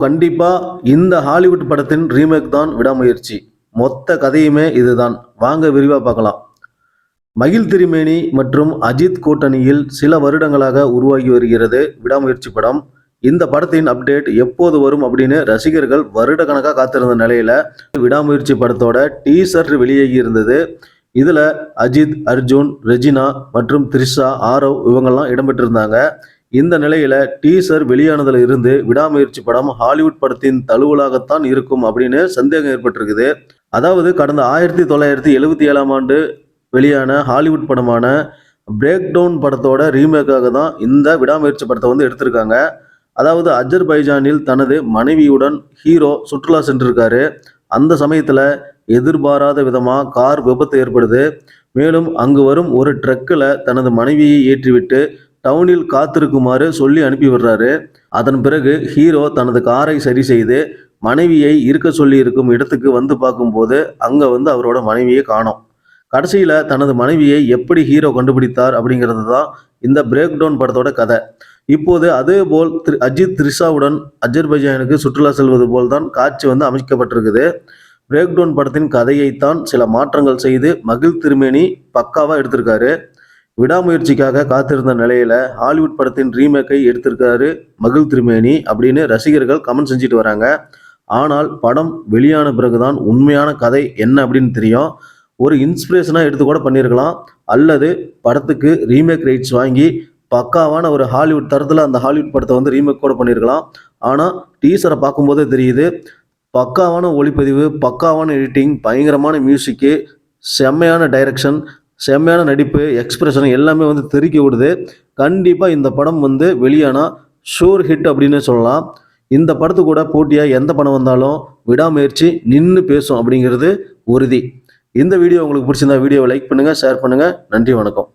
கண்டிப்பா இந்த ஹாலிவுட் படத்தின் ரீமேக் தான் விடாமுயற்சி. மொத்த கதையுமே இதுதான். வாங்க விரிவா பார்க்கலாம். மகிழ் திருமேனி மற்றும் அஜித் கூட்டணியில் சில வருடங்களாக உருவாகி வருகிறது விடாமுயற்சி படம். இந்த படத்தின் அப்டேட் எப்போது வரும் அப்படின்னு ரசிகர்கள் வருட கணக்காக காத்திருந்த நிலையில விடாமுயற்சி படத்தோட டீசர் வெளியாகி இருந்தது. இதுல அஜித், அர்ஜுன், ரெஜினா மற்றும் த்ரிஷா, ஆரவ் இவங்கெல்லாம் இடம்பெற்றிருந்தாங்க. இந்த நிலையில டீசர் வெளியானதுல இருந்து விடாமுயற்சி படம் ஹாலிவுட் படத்தின் தழுவலாகத்தான் இருக்கும் அப்படின்னு சந்தேகம் ஏற்பட்டிருக்குது. அதாவது கடந்த 1977ஆம் ஆண்டு வெளியான ஹாலிவுட் படமான பிரேக் டவுன் படத்தோட ரீமேக்காக தான் இந்த விடாமுயற்சி படத்தை எடுத்திருக்காங்க. அதாவது அஜர்பைஜானில் தனது மனைவியுடன் ஹீரோ சுற்றுலா சென்றிருக்காரு. அந்த சமயத்தில் எதிர்பாராத விதமாக கார் விபத்து ஏற்படுது. மேலும் அங்கு வரும் ஒரு ட்ரக்கில் தனது மனைவியை ஏற்றிவிட்டு டவுனில் காத்திருக்குமாறு சொல்லி அனுப்பி விடுறாரு. அதன் பிறகு ஹீரோ தனது காரை சரி செய்து மனைவியை இருக்க சொல்லி இருக்கும் இடத்துக்கு வந்து பார்க்கும்போது அங்கே அவரோட மனைவியை காணோம். கடைசியில் தனது மனைவியை எப்படி ஹீரோ கண்டுபிடித்தார் அப்படிங்கிறது தான் இந்த பிரேக் டவுன் படத்தோட கதை. இப்போது அதேபோல் அஜித் த்ரிஷாவுடன் அஜர்பைஜானுக்கு சுற்றுலா செல்வது போல் தான் காட்சி அமைக்கப்பட்டிருக்குது. பிரேக் டவுன் படத்தின் கதையைத்தான் சில மாற்றங்கள் செய்து மகிழ் திருமேனி பக்காவாக எடுத்திருக்காரு. விடாமுயற்சிக்காக காத்திருந்த நிலையில ஹாலிவுட் படத்தின் ரீமேக்கை எடுத்திருக்காரு மகிழ் திருமேனி அப்படின்னு ரசிகர்கள் கமெண்ட் செஞ்சுட்டு வராங்க. ஆனால் படம் வெளியான பிறகுதான் உண்மையான கதை என்ன அப்படின்னு தெரியும். ஒரு இன்ஸ்பிரேஷனாக எடுத்து கூட பண்ணியிருக்கலாம், அல்லது படத்துக்கு ரீமேக் ரைட்ஸ் வாங்கி பக்காவான ஒரு ஹாலிவுட் தரத்தில் அந்த ஹாலிவுட் படத்தை ரீமேக் கூட பண்ணியிருக்கலாம். ஆனால் டீசரை பார்க்கும்போதே தெரியுது, பக்காவான ஒளிப்பதிவு, பக்காவான எடிட்டிங், பயங்கரமான மியூசிக்கு, செம்மையான டைரக்ஷன், செம்மையான நடிப்பு, எக்ஸ்பிரஷன் எல்லாமே தெறிக்க விடுது. கண்டிப்பாக இந்த படம் வெளியானா ஷூர் ஹிட் அப்படின்னு சொல்லலாம். இந்த படத்து கூட போட்டியாக எந்த படம் வந்தாலும் விடாமுயற்சி நின்று பேசும் அப்படிங்கிறது உறுதி. இந்த வீடியோ உங்களுக்கு பிடிச்சிருந்தா வீடியோவை லைக் பண்ணுங்கள், ஷேர் பண்ணுங்கள். நன்றி, வணக்கம்.